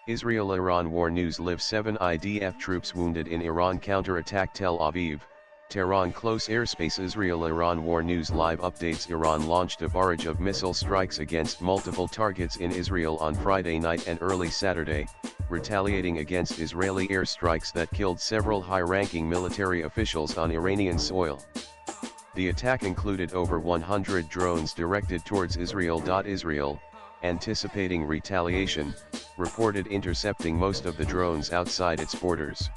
Israel-Iran war news live 7 IDF troops wounded in Iran counterattack Tel Aviv, Tehran close airspace Israel-Iran war news live updates Iran launched a barrage of missile strikes against multiple targets in Israel on Friday night and early Saturday, retaliating against Israeli airstrikes that killed several high-ranking military officials on Iranian soil. The attack included over 100 drones directed towards Israel. Israel, anticipating retaliation, reported intercepting most of the drones outside its borders.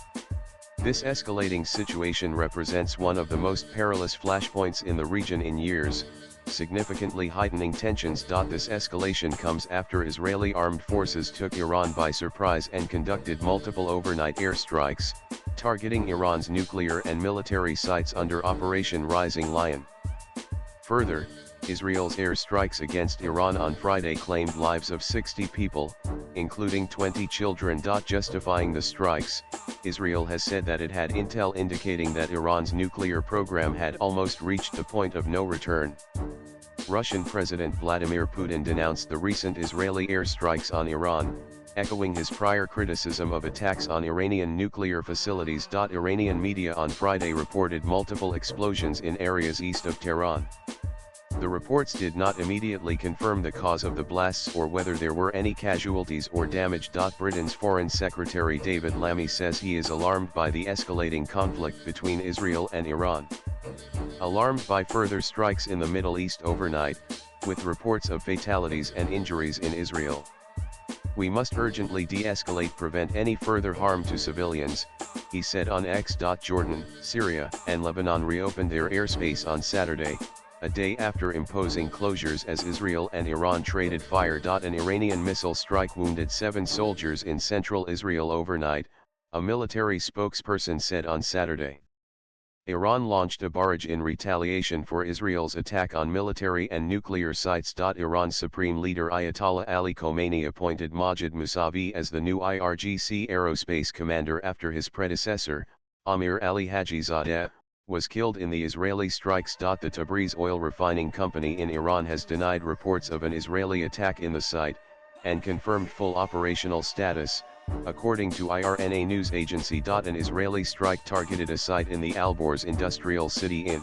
This escalating situation represents one of the most perilous flashpoints in the region in years, significantly heightening tensions. This escalation comes after Israeli armed forces took Iran by surprise and conducted multiple overnight airstrikes, targeting Iran's nuclear and military sites under Operation Rising Lion. Further, Israel's airstrikes against Iran on Friday claimed lives of 60 people, including 20 children. Justifying the strikes, Israel has said that it had intel indicating that Iran's nuclear program had almost reached the point of no return. Russian President Vladimir Putin denounced the recent Israeli airstrikes on Iran, echoing his prior criticism of attacks on Iranian nuclear facilities. Iranian media on Friday reported multiple explosions in areas east of Tehran. The reports did not immediately confirm the cause of the blasts or whether there were any casualties or damage. Britain's Foreign Secretary David Lammy says he is alarmed by the escalating conflict between Israel and Iran. Alarmed by further strikes in the Middle East overnight, with reports of fatalities and injuries in Israel. We must urgently de-escalate, prevent any further harm to civilians, he said on X. Jordan, Syria, and Lebanon reopened their airspace on Saturday, a day after imposing closures as Israel and Iran traded fire. An Iranian missile strike wounded 7 soldiers in central Israel overnight, a military spokesperson said on Saturday. Iran launched a barrage in retaliation for Israel's attack on military and nuclear sites. Iran's Supreme Leader Ayatollah Ali Khamenei appointed Majid Musavi as the new IRGC aerospace commander after his predecessor, Amir Ali Hajizadeh, was killed in the Israeli strikes. The Tabriz oil refining company in Iran has denied reports of an Israeli attack in the site, and confirmed full operational status, according to IRNA news agency. An Israeli strike targeted a site in the Alborz industrial city in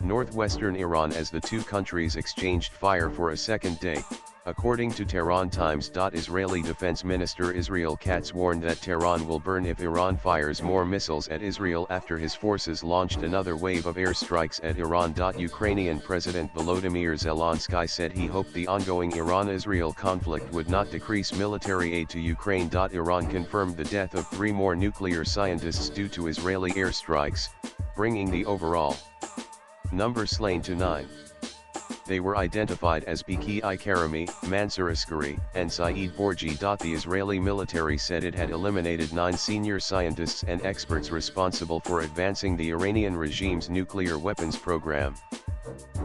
northwestern Iran as the two countries exchanged fire for a second day, according to Tehran Times. Israeli Defense Minister Israel Katz warned that Tehran will burn if Iran fires more missiles at Israel after his forces launched another wave of airstrikes at Iran. Ukrainian President Volodymyr Zelensky said he hoped the ongoing Iran-Israel conflict would not decrease military aid to Ukraine. Iran confirmed the death of 3 more nuclear scientists due to Israeli airstrikes, bringing the overall number slain to 9. They were identified as Biki Karami, Mansour Askari, and Saeed Borji. The Israeli military said it had eliminated 9 senior scientists and experts responsible for advancing the Iranian regime's nuclear weapons program.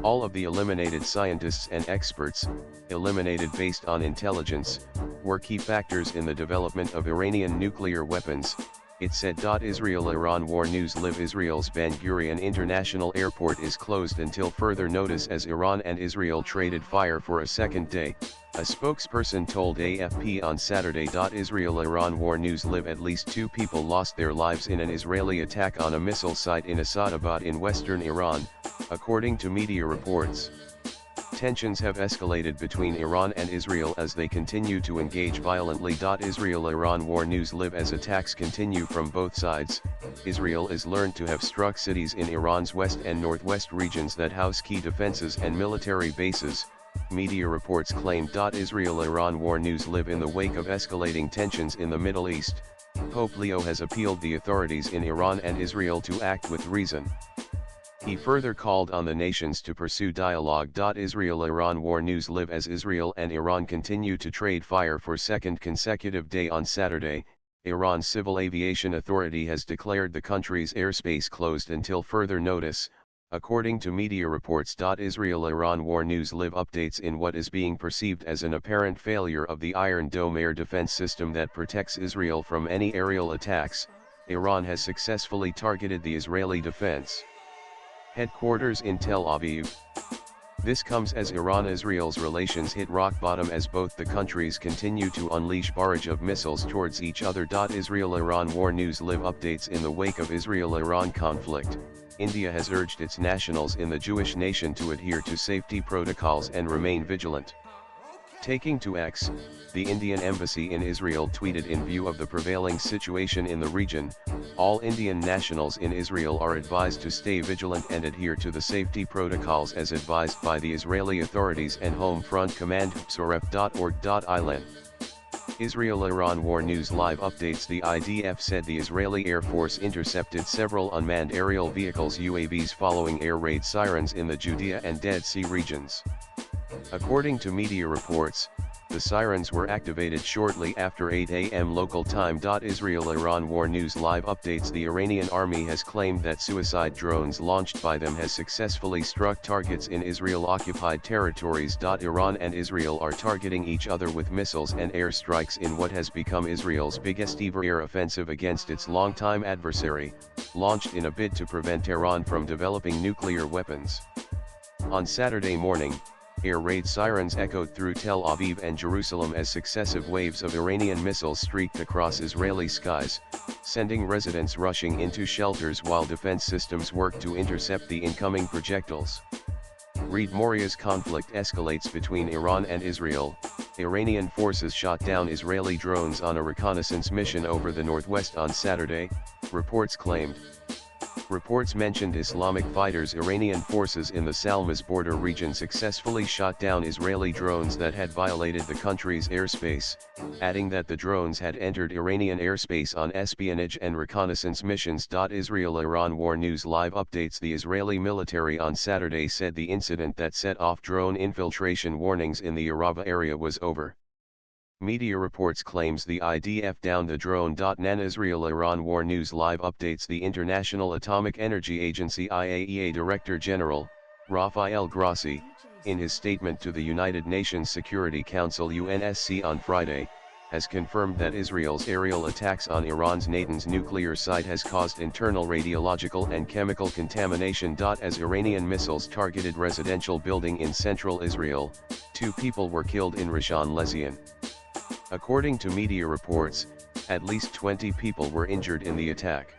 All of the eliminated scientists and experts, eliminated based on intelligence, were key factors in the development of Iranian nuclear weapons, it said. Israel-Iran war news live Israel's Ben Gurion International Airport is closed until further notice as Iran and Israel traded fire for a second day, a spokesperson told AFP on Saturday. Israel-Iran war news live at least 2 people lost their lives in an Israeli attack on a missile site in Asadabad in western Iran, according to media reports. Tensions have escalated between Iran and Israel as they continue to engage violently. Israel-Iran war news live as attacks continue from both sides. Israel is learned to have struck cities in Iran's west and northwest regions that house key defenses and military bases, media reports claimed. Israel-Iran war news live in the wake of escalating tensions in the Middle East. Pope Leo has appealed the authorities in Iran and Israel to act with reason. He further called on the nations to pursue dialogue. Israel-Iran war news live as Israel and Iran continue to trade fire for second consecutive day. On Saturday, Iran's Civil Aviation Authority has declared the country's airspace closed until further notice, according to media reports. Israel-Iran war news live updates in what is being perceived as an apparent failure of the Iron Dome air defense system that protects Israel from any aerial attacks. Iran has successfully targeted the Israeli defense headquarters in Tel Aviv. This comes as Iran-Israel's relations hit rock bottom as both the countries continue to unleash barrage of missiles towards each other. Israel-Iran War News Live updates. In the wake of Israel-Iran conflict, India has urged its nationals in the Jewish nation to adhere to safety protocols and remain vigilant. Taking to X, the Indian embassy in Israel tweeted, in view of the prevailing situation in the region, all Indian nationals in Israel are advised to stay vigilant and adhere to the safety protocols as advised by the Israeli authorities and Home Front Command. psoref.org.il. Israel-Iran War News Live updates. The IDF said the Israeli Air Force intercepted several unmanned aerial vehicles (UAVs) following air raid sirens in the Judea and Dead Sea regions. According to media reports, the sirens were activated shortly after 8 a.m. local time. Israel-Iran War News Live updates. The Iranian army has claimed that suicide drones launched by them has successfully struck targets in Israel-occupied territories. Iran and Israel are targeting each other with missiles and airstrikes in what has become Israel's biggest ever air offensive against its longtime adversary, launched in a bid to prevent Tehran from developing nuclear weapons. On Saturday morning, air raid sirens echoed through Tel Aviv and Jerusalem as successive waves of Iranian missiles streaked across Israeli skies, sending residents rushing into shelters while defense systems worked to intercept the incoming projectiles. Read more as conflict escalates between Iran and Israel. Iranian forces shot down Israeli drones on a reconnaissance mission over the northwest on Saturday, reports claimed. Reports mentioned Islamic fighters. Iranian forces in the Salmas border region successfully shot down Israeli drones that had violated the country's airspace, adding that the drones had entered Iranian airspace on espionage and reconnaissance missions. Israel-Iran War News Live updates. The Israeli military on Saturday said the incident that set off drone infiltration warnings in the Arava area was over. Media reports claims the IDF downed the drone. Israel-Iran War News Live updates. The International Atomic Energy Agency (IAEA) Director General, Rafael Grossi, in his statement to the United Nations Security Council (UNSC) on Friday, has confirmed that Israel's aerial attacks on Iran's Natanz nuclear site has caused internal radiological and chemical contamination. As Iranian missiles targeted residential building in central Israel, 2 people were killed in Rishon LeZion. According to media reports, at least 20 people were injured in the attack.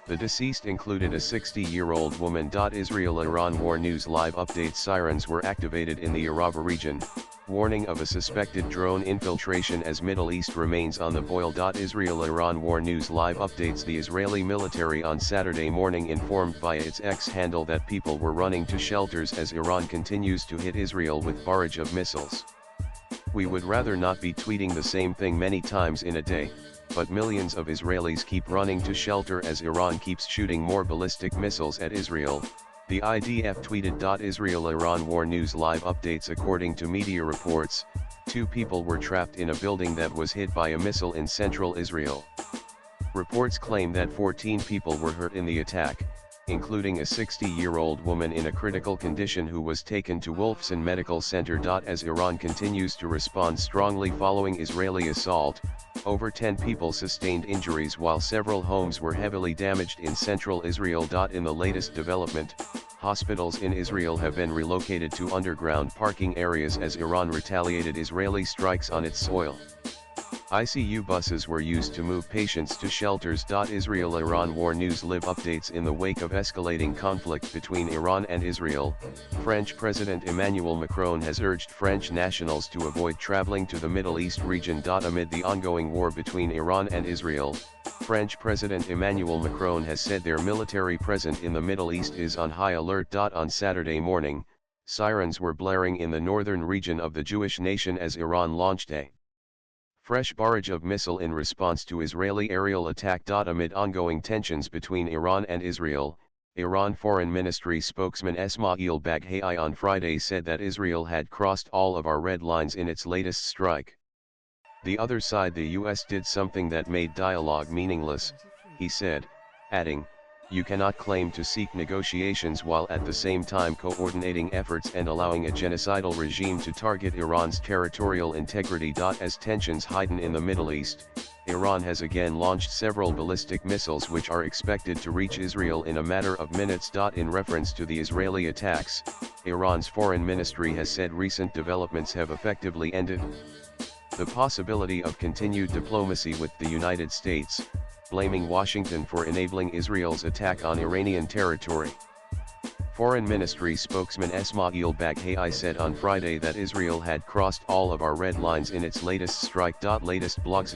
The deceased included a 60-year-old woman. Israel-Iran War News Live updates. Sirens were activated in the Arava region, warning of a suspected drone infiltration as Middle East remains on the boil. Israel-Iran War News Live updates. The Israeli military on Saturday morning informed via its X handle that people were running to shelters as Iran continues to hit Israel with barrage of missiles. We would rather not be tweeting the same thing many times in a day, but millions of Israelis keep running to shelter as Iran keeps shooting more ballistic missiles at Israel, the IDF tweeted. Israel-Iran War News Live updates. According to media reports, 2 people were trapped in a building that was hit by a missile in central Israel. Reports claim that 14 people were hurt in the attack, including a 60-year-old woman in a critical condition who was taken to Wolfson Medical Center. As Iran continues to respond strongly following Israeli assault, over 10 people sustained injuries while several homes were heavily damaged in central Israel. In the latest development, hospitals in Israel have been relocated to underground parking areas as Iran retaliated Israeli strikes on its soil. ICU buses were used to move patients to shelters. Israel-Iran War News Live updates. In the wake of escalating conflict between Iran and Israel, French President Emmanuel Macron has urged French nationals to avoid traveling to the Middle East region. Amid the ongoing war between Iran and Israel, French President Emmanuel Macron has said their military presence in the Middle East is on high alert. On Saturday morning, sirens were blaring in the northern region of the Jewish nation as Iran launched a fresh barrage of missile in response to Israeli aerial attack. Amid ongoing tensions between Iran and Israel, Iran Foreign Ministry spokesman Esmail Baghai on Friday said that Israel had crossed all of our red lines in its latest strike. The other side, the US, did something that made dialogue meaningless, he said, adding, "You cannot claim to seek negotiations while at the same time coordinating efforts and allowing a genocidal regime to target Iran's territorial integrity." As tensions heighten in the Middle East, Iran has again launched several ballistic missiles which are expected to reach Israel in a matter of minutes. In reference to the Israeli attacks, Iran's foreign ministry has said recent developments have effectively ended the possibility of continued diplomacy with the United States, blaming Washington for enabling Israel's attack on Iranian territory. Foreign Ministry spokesman Esmail Baghai said on Friday that Israel had crossed all of our red lines in its latest strike. Latest blogs.